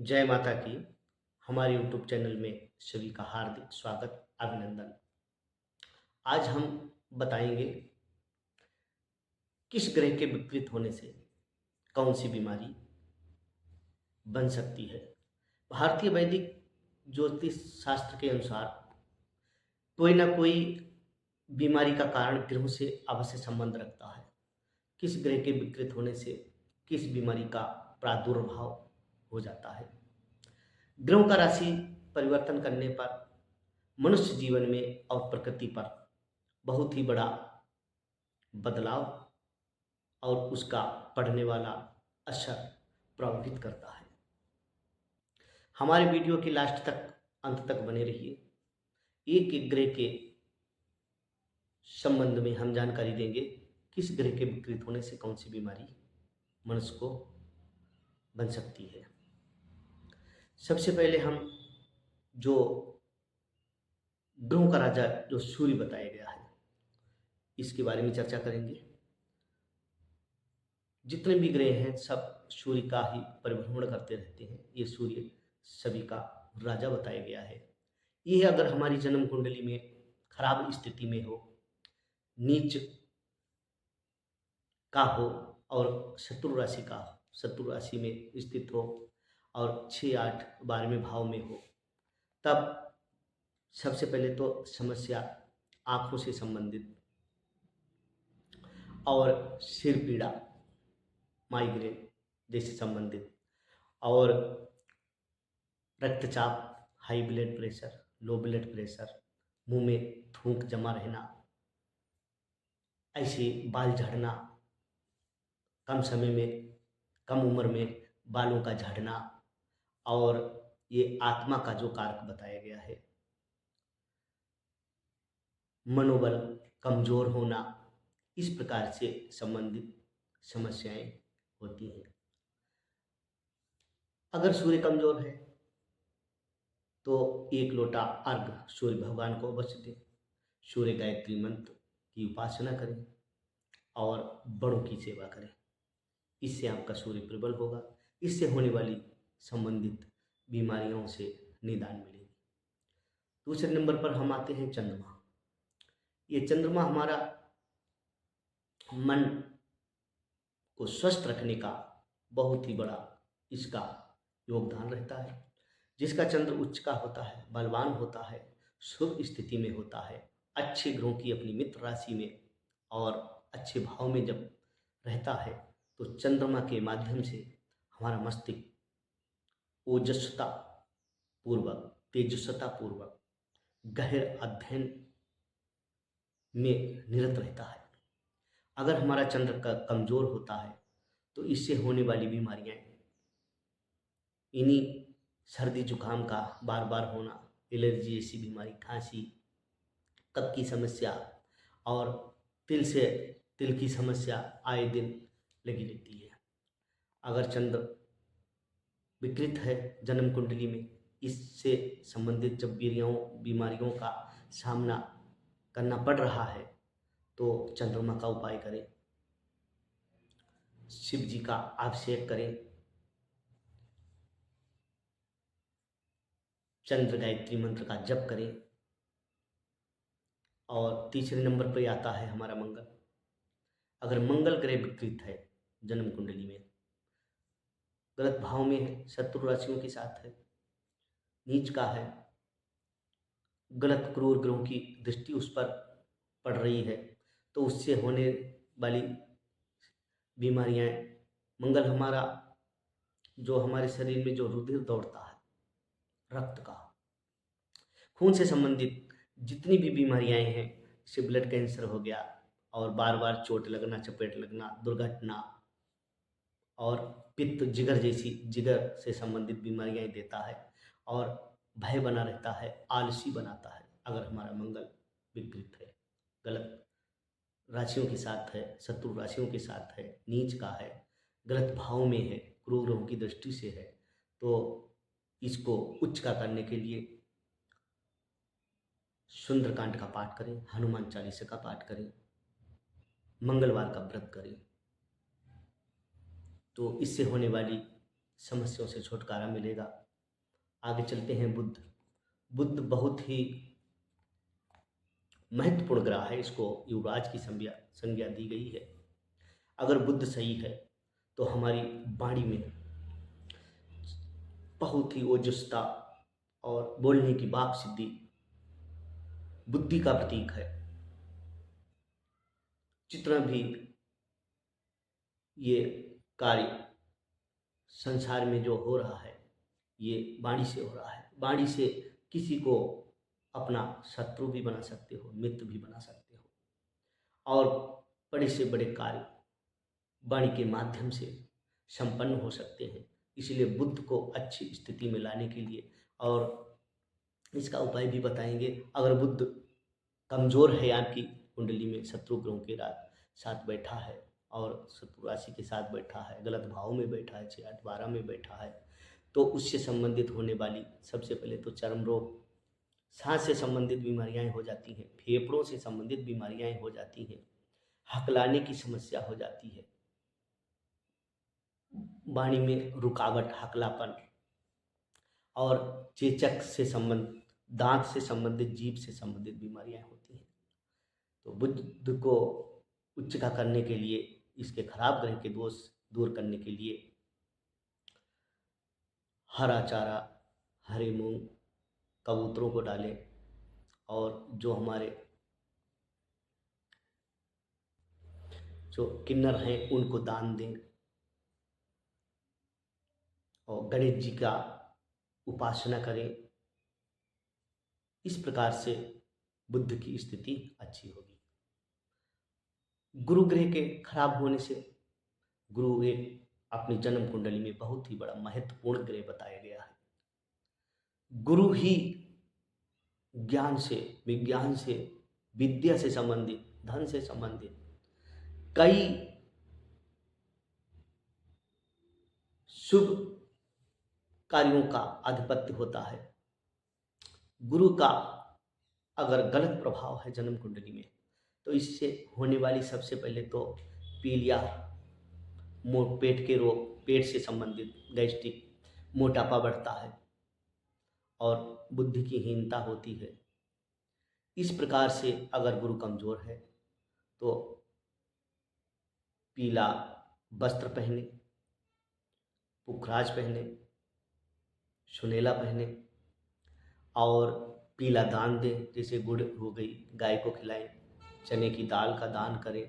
जय माता की। हमारे यूट्यूब चैनल में सभी का हार्दिक स्वागत, अभिनंदन। आज हम बताएंगे किस ग्रह के विकृत होने से कौन सी बीमारी बन सकती है। भारतीय वैदिक ज्योतिष शास्त्र के अनुसार कोई ना कोई बीमारी का कारण ग्रहों से अवश्य संबंध रखता है। किस ग्रह के विकृत होने से किस बीमारी का प्रादुर्भाव हो जाता है। ग्रहों का राशि परिवर्तन करने पर मनुष्य जीवन में और प्रकृति पर बहुत ही बड़ा बदलाव और उसका पड़ने वाला असर प्रभावित करता है। हमारे वीडियो के लास्ट तक, अंत तक बने रहिए। एक एक ग्रह के संबंध में हम जानकारी देंगे। किस ग्रह के विकृत होने से कौन सी बीमारी मनुष्य को बन सकती है। सबसे पहले हम जो ग्रहों का राजा जो सूर्य बताया गया है, इसके बारे में चर्चा करेंगे। जितने भी ग्रह हैं सब सूर्य का ही परिभ्रमण करते रहते हैं। ये सूर्य सभी का राजा बताया गया है। ये अगर हमारी जन्म कुंडली में खराब स्थिति में हो, नीच का हो और शत्रु राशि का हो, शत्रु राशि में स्थित हो और 6, 8, 12वें भाव में हो, तब सबसे पहले तो समस्या आँखों से संबंधित और सिर पीड़ा, माइग्रेन जैसे संबंधित, और रक्तचाप, high blood pressure, low blood pressure, मुंह में थूक जमा रहना, ऐसे बाल झड़ना, कम समय में, कम उम्र में बालों का झड़ना, और ये आत्मा का जो कारक बताया गया है, मनोबल कमजोर होना, इस प्रकार से संबंधित समस्याएं होती हैं। अगर सूर्य कमजोर है तो 1 लोटा अर्घ सूर्य भगवान को अवश्य दें। सूर्य गायत्री मंत्र की उपासना करें और बड़ों की सेवा करें। इससे आपका सूर्य प्रबल होगा। इससे होने वाली संबंधित बीमारियों से निदान मिलेगी। दूसरे नंबर पर हम आते हैं चंद्रमा। ये चंद्रमा हमारा मन को स्वस्थ रखने का बहुत ही बड़ा इसका योगदान रहता है। जिसका चंद्र उच्च का होता है, बलवान होता है, शुभ स्थिति में होता है, अच्छे ग्रहों की अपनी मित्र राशि में और अच्छे भाव में जब रहता है, तो चंद्रमा के माध्यम से हमारा मस्तिष्क ओजस्वता पूर्वक, तेजस्वता पूर्वक गहर अध्ययन में निरत रहता है। अगर हमारा चंद्र का कमजोर होता है तो इससे होने वाली बीमारियां, इन्हीं सर्दी जुकाम का बार बार होना, एलर्जी जैसी बीमारी, खांसी, कफ की समस्या और तिल की समस्या आए दिन लगी रहती है। अगर चंद्र विकृत है जन्म कुंडली में, इससे संबंधित जब बीमारियों का सामना करना पड़ रहा है तो चंद्रमा का उपाय करें, शिव जी का अभिषेक करें, चंद्र गायत्री मंत्र का जप करें। और तीसरे नंबर पर आता है हमारा मंगल। अगर मंगल ग्रह विकृत है जन्म कुंडली में, गलत भाव में है, शत्रु राशियों के साथ है, नीच का है, गलत क्रूर ग्रहों की दृष्टि उस पर पड़ रही है, तो उससे होने वाली बीमारियां, मंगल हमारा जो हमारे शरीर में जो रुधिर दौड़ता है, रक्त का, खून से संबंधित जितनी भी बीमारियां हैं, जैसे ब्लड कैंसर हो गया और बार बार चोट लगना, चपेट लगना, दुर्घटना, और पित्त, जिगर जैसी जिगर से संबंधित बीमारियां देता है और भय बना रहता है, आलसी बनाता है। अगर हमारा मंगल विकृत है, गलत राशियों के साथ है, शत्रु राशियों के साथ है, नीच का है, गलत भाव में है, क्रूर ग्रहों की दृष्टि से है, तो इसको उच्च का करने के लिए सुंदरकांड का पाठ करें, हनुमान चालीसा का पाठ करें, मंगलवार का व्रत करें, तो इससे होने वाली समस्याओं से छुटकारा मिलेगा। आगे चलते हैं बुध। बुध बहुत ही महत्वपूर्ण ग्रह है, इसको युवराज की संज्ञा दी गई है। अगर बुध सही है तो हमारी वाणी में बहुत ही ओजस्ता और बोलने की वाक सिद्धि बुद्धि का प्रतीक है। जितना भी ये कार्य संसार में जो हो रहा है ये वाणी से हो रहा है। वाणी से किसी को अपना शत्रु भी बना सकते हो, मित्र भी बना सकते हो, और बड़े से बड़े कार्य वाणी के माध्यम से संपन्न हो सकते हैं। इसलिए बुद्ध को अच्छी स्थिति में लाने के लिए और इसका उपाय भी बताएंगे। अगर बुद्ध कमजोर है, आपकी कुंडली में शत्रु ग्रहों के साथ बैठा है और शत्रु राशि के साथ बैठा है, गलत भाव में बैठा है, 6 8 12 में बैठा है, तो उससे संबंधित होने वाली सबसे पहले तो चर्म रोग, सांस से संबंधित बीमारियां हो जाती हैं, फेफड़ों से संबंधित बीमारियां हो जाती हैं, हकलाने की समस्या हो जाती है, वाणी में रुकावट, हकलापन और चेचक से संबंधित, दांत से संबंधित, जीभ से संबंधित बीमारियां होती हैं। तो बुध को उच्च का करने के लिए, इसके खराब ग्रह के दोष दूर करने के लिए हरा चारा, हरे मूंग कबूतरों को डालें, और जो हमारे जो किन्नर हैं उनको दान दें, और गणेश जी का उपासना करें। इस प्रकार से बुद्ध की स्थिति अच्छी होगी। गुरु ग्रह के खराब होने से, गुरु एक अपनी जन्म कुंडली में बहुत ही बड़ा महत्वपूर्ण ग्रह बताया गया है। गुरु ही ज्ञान से, विज्ञान से, विद्या से संबंधित, धन से संबंधित कई शुभ कार्यों का आधिपत्य होता है। गुरु का अगर गलत प्रभाव है जन्म कुंडली में तो इससे होने वाली सबसे पहले तो पीलिया, पेट के रोग, पेट से संबंधित गैस्ट्रिक, मोटापा बढ़ता है और बुद्धि की हीनता होती है। इस प्रकार से अगर गुरु कमजोर है तो पीला वस्त्र पहने, पुखराज पहने, सुनेला पहने और पीला दान दें। जैसे गुड़ हो गई, गाय को खिलाएं, चने की दाल का दान करें,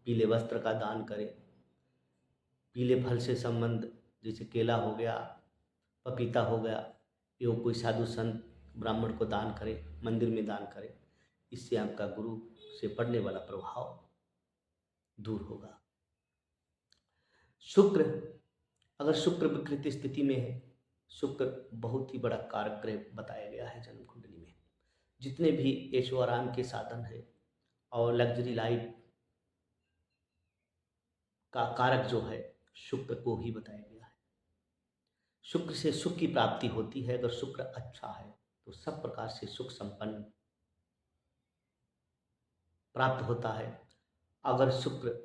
पीले वस्त्र का दान करें, पीले फल से संबंध जैसे केला हो गया, पपीता हो गया, एवं कोई साधु संत ब्राह्मण को दान करें, मंदिर में दान करें। इससे आपका गुरु से पड़ने वाला प्रभाव दूर होगा। शुक्र, अगर शुक्र विकृत स्थिति में है, शुक्र बहुत ही बड़ा कारक ग्रह बताया गया है जन्म कुंडली में। जितने भी ऐशो आराम के साधन हैं और लग्जरी लाइफ का कारक जो है शुक्र को ही बताया गया है। शुक्र से सुख की प्राप्ति होती है। अगर शुक्र अच्छा है तो सब प्रकार से सुख संपन्न प्राप्त होता है। अगर शुक्र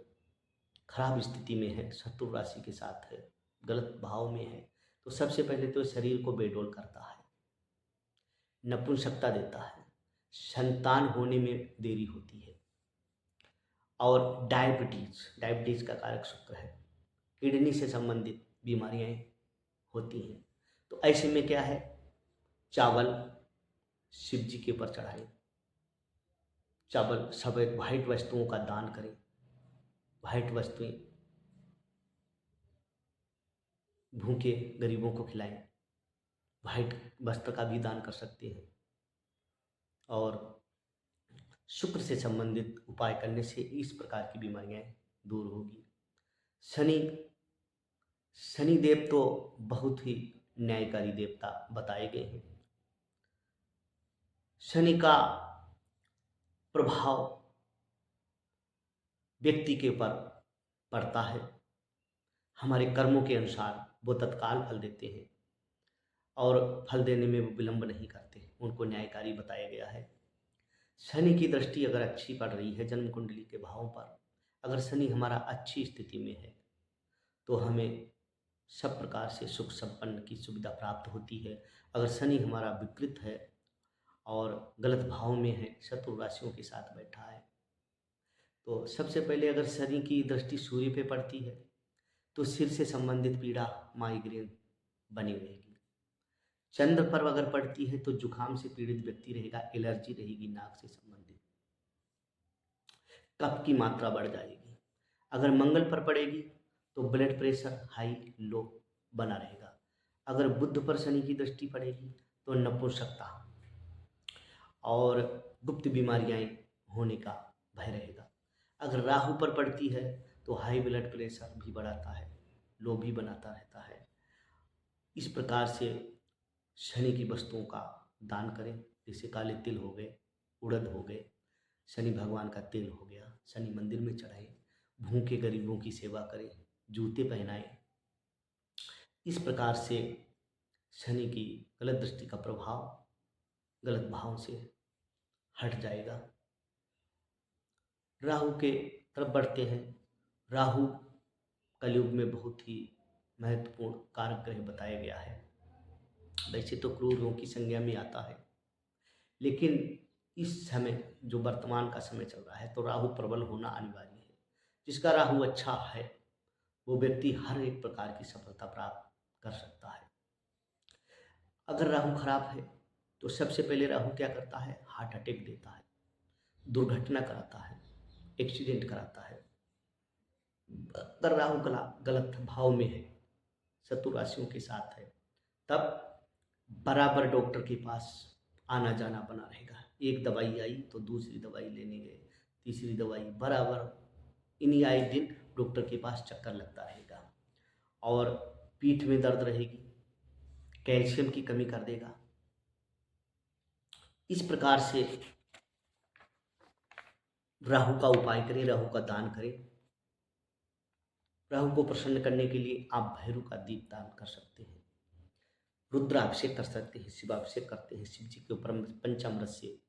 खराब स्थिति में है, शत्रु राशि के साथ है, गलत भाव में है, तो सबसे पहले तो शरीर को बेडोल करता है, नपुंसकता देता है, संतान होने में देरी होती है, और डायबिटीज का कारक शुक्र है, किडनी से संबंधित बीमारियां होती हैं। तो ऐसे में क्या है, चावल शिव जी के ऊपर चढ़ाएं, चावल, सब वाइट वस्तुओं का दान करें, वाइट वस्तुएं भूखे गरीबों को खिलाएं, वाइट वस्त्र का भी दान कर सकते हैं। और शुक्र से संबंधित उपाय करने से इस प्रकार की बीमारियां दूर होगी। शनि देव तो बहुत ही न्यायकारी देवता बताए गए हैं। शनि का प्रभाव व्यक्ति के ऊपर पड़ता है। हमारे कर्मों के अनुसार वो तत्काल फल देते हैं और फल देने में वो विलंब नहीं करते, उनको न्यायकारी बताया गया है। शनि की दृष्टि अगर अच्छी पड़ रही है जन्म कुंडली के भावों पर, अगर शनि हमारा अच्छी स्थिति में है तो हमें सब प्रकार से सुख संपन्न की सुविधा प्राप्त होती है। अगर शनि हमारा विकृत है और गलत भाव में है, शत्रु राशियों के साथ बैठा है, तो सबसे पहले अगर शनि की दृष्टि सूर्य पे पड़ती है तो सिर से संबंधित पीड़ा, माइग्रेन बनी रहेगी। चंद्र पर अगर पड़ती है तो जुकाम से पीड़ित व्यक्ति रहेगा, एलर्जी रहेगी, नाक से संबंधित, कफ की मात्रा बढ़ जाएगी। अगर मंगल पर पड़ेगी तो ब्लड प्रेशर हाई लो बना रहेगा। अगर बुध पर शनि की दृष्टि पड़ेगी तो नपुंसकता और गुप्त बीमारियां होने का भय रहेगा। अगर राहु पर पड़ती है तो हाई ब्लड प्रेशर भी बढ़ाता है, लो भी बनाता रहता है। इस प्रकार से शनि की वस्तुओं का दान करें, जैसे काले तिल हो गए, उड़द हो गए, शनि भगवान का तेल हो गया, शनि मंदिर में चढ़ाएं, भूखे गरीबों की सेवा करें, जूते पहनाएं। इस प्रकार से शनि की गलत दृष्टि का प्रभाव गलत भाव से हट जाएगा। राहु के तरफ बढ़ते हैं। राहु कलयुग में बहुत ही महत्वपूर्ण कारक ग्रह बताया गया है। वैसे तो क्रूरों की संज्ञा में आता है, लेकिन इस समय जो वर्तमान का समय चल रहा है तो राहु प्रबल होना अनिवार्य है। जिसका राहु अच्छा है वो व्यक्ति हर एक प्रकार की सफलता प्राप्त कर सकता है। अगर राहु खराब है तो सबसे पहले राहु क्या करता है, हार्ट अटैक देता है, दुर्घटना कराता है, एक्सीडेंट कराता है। अगर राहु गलत भाव में है, शत्रु राशियों के साथ है, तब बराबर डॉक्टर के पास आना जाना बना रहेगा। एक दवाई आई तो दूसरी दवाई लेने गए, तीसरी दवाई, बराबर इन्हीं आए दिन डॉक्टर के पास चक्कर लगता रहेगा। और पीठ में दर्द रहेगी, कैल्शियम की कमी कर देगा। इस प्रकार से राहु का उपाय करें, राहु का दान करें। राहु को प्रसन्न करने के लिए आप भैरव का दीप दान कर सकते हैं, रुद्राभिषेक कर सकते हैं, शिवाभिषेक करते हैं, शिव जी के ऊपर पंचामृत से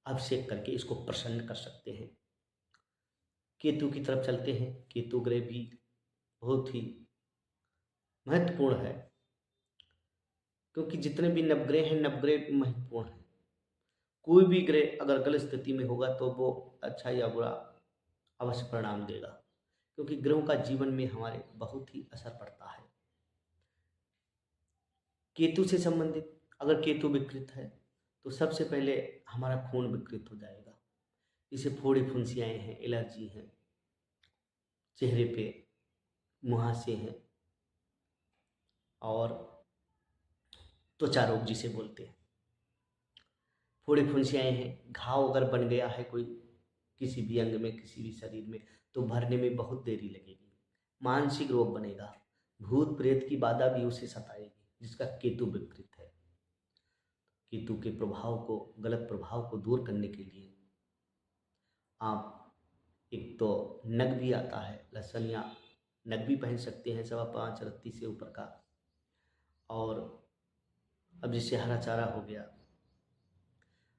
अभिषेक करके इसको प्रसन्न कर सकते हैं। केतु की तरफ चलते हैं। केतु ग्रह भी बहुत ही महत्वपूर्ण है, क्योंकि जितने भी नवग्रह हैं, नवग्रह महत्वपूर्ण है। कोई भी ग्रह अगर गलत स्थिति में होगा तो वो अच्छा या बुरा अवश्य परिणाम देगा, क्योंकि ग्रहों का जीवन में हमारे बहुत ही असर पड़ता है। केतु से संबंधित अगर केतु विकृत है तो सबसे पहले हमारा खून विकृत हो जाएगा। इसे फोड़ी फुंसियाँ हैं, एलर्जी हैं, चेहरे पे मुहासे हैं और त्वचा रोग जिसे बोलते हैं, फोड़ी फुंसियाँ हैं। घाव अगर बन गया है कोई किसी भी अंग में, किसी भी शरीर में, तो भरने में बहुत देरी लगेगी। मानसिक रोग बनेगा, भूत प्रेत की बाधा भी उसे सताएगी, जिसका केतु विकृत है। केतु के प्रभाव को, गलत प्रभाव को दूर करने के लिए आप एक तो नग भी आता है, लहसुन या नग भी पहन सकते हैं 5.25 रत्ती से ऊपर का। और अब जैसे हरा चारा हो गया,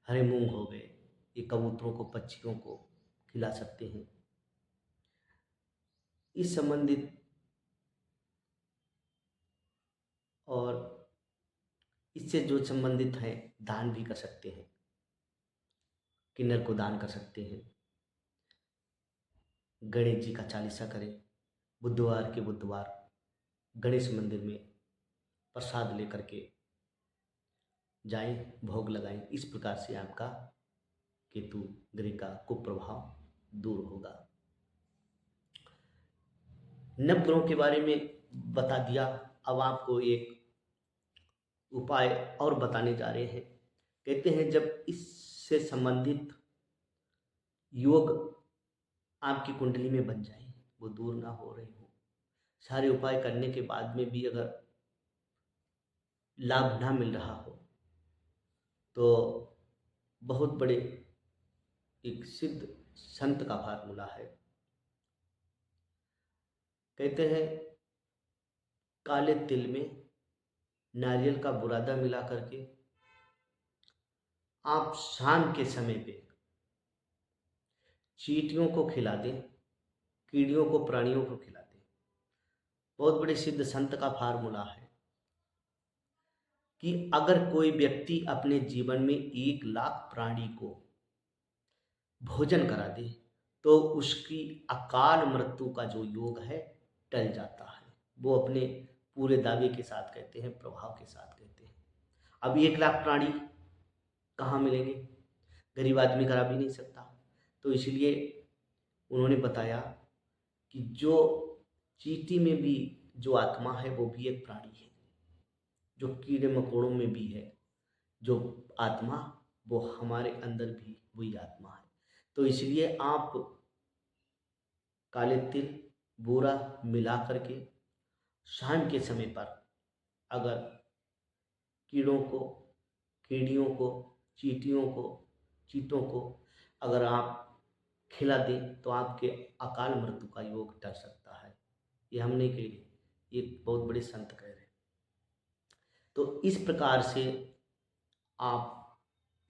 हरे मूंग हो गए, ये कबूतरों को, पक्षियों को खिला सकते हैं। इस संबंधित और इससे जो संबंधित हैं दान भी कर सकते हैं। किन्नर को दान कर सकते हैं। गणेश जी का चालीसा करें। बुधवार के बुधवार गणेश मंदिर में प्रसाद लेकर के जाएं, भोग लगाएं। इस प्रकार से आपका केतु ग्रह का कुप्रभाव दूर होगा। नवग्रहों के बारे में बता दिया। अब आपको एक उपाय और बताने जा रहे हैं। कहते हैं जब इससे संबंधित योग आपकी कुंडली में बन जाए, वो दूर ना हो रहे हो, सारे उपाय करने के बाद में भी अगर लाभ ना मिल रहा हो, तो बहुत बड़े एक सिद्ध संत का फार्मूला है। कहते हैं काले तिल में नारियल का बुरादा मिला करके आप शाम के समय पे चींटियों को खिला दें, कीड़ियों को, प्राणियों को खिला दें। बहुत बड़े सिद्ध संत का फार्मूला है कि अगर कोई व्यक्ति अपने जीवन में 1 लाख प्राणी को भोजन करा दे तो उसकी अकाल मृत्यु का जो योग है टल जाता है। वो अपने पूरे दावे के साथ कहते हैं, प्रभाव के साथ कहते हैं। अब 1 लाख प्राणी कहाँ मिलेंगे? गरीब आदमी करा भी नहीं सकता। तो इसलिए उन्होंने बताया कि जो चींटी में भी जो आत्मा है वो भी एक प्राणी है, जो कीड़े मकोड़ों में भी है जो आत्मा, वो हमारे अंदर भी वही आत्मा है। तो इसलिए आप काले तिल बूरा मिला करके शाम के समय पर अगर कीड़ों को, कीड़ियों को, चींटियों को, चींटों को अगर आप खिला दें तो आपके अकाल मृत्यु का योग टल सकता है। ये हम नहीं कह रहे, ये बहुत बड़े संत कह रहे हैं। तो इस प्रकार से आप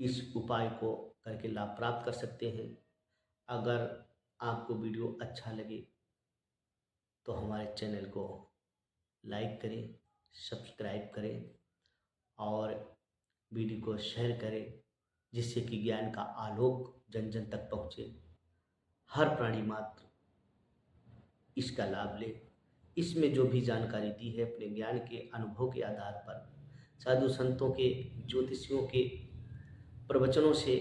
इस उपाय को करके लाभ प्राप्त कर सकते हैं। अगर आपको वीडियो अच्छा लगे तो हमारे चैनल को लाइक करें, सब्सक्राइब करें और वीडियो को शेयर करें, जिससे कि ज्ञान का आलोक जन जन तक पहुँचे। हर प्राणी मात्र इसका लाभ ले। इसमें जो भी जानकारी दी है अपने ज्ञान के अनुभव के आधार पर, साधु संतों के, ज्योतिषियों के प्रवचनों से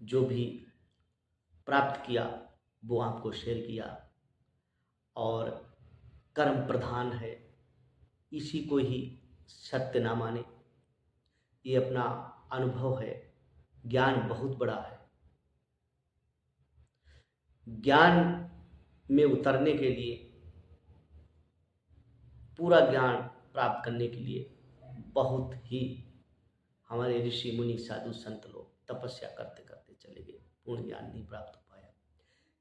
जो भी प्राप्त किया वो आपको शेयर किया। और कर्म प्रधान है, इसी को ही सत्य ना माने, ये अपना अनुभव है। ज्ञान बहुत बड़ा है। ज्ञान में उतरने के लिए, पूरा ज्ञान प्राप्त करने के लिए बहुत ही हमारे ऋषि मुनि साधु संत लोग तपस्या करते करते चले गए, पूर्ण ज्ञान नहीं प्राप्त हो पाया।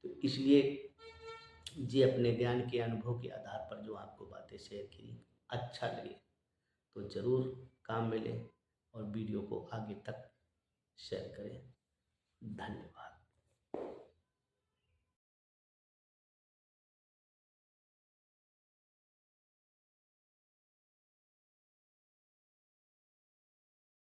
तो इसलिए जी अपने ज्ञान के अनुभव के आधार पर जो आपको बातें शेयर की, अच्छा लगे तो ज़रूर काम में लें और वीडियो को आगे तक शेयर करें। धन्यवाद।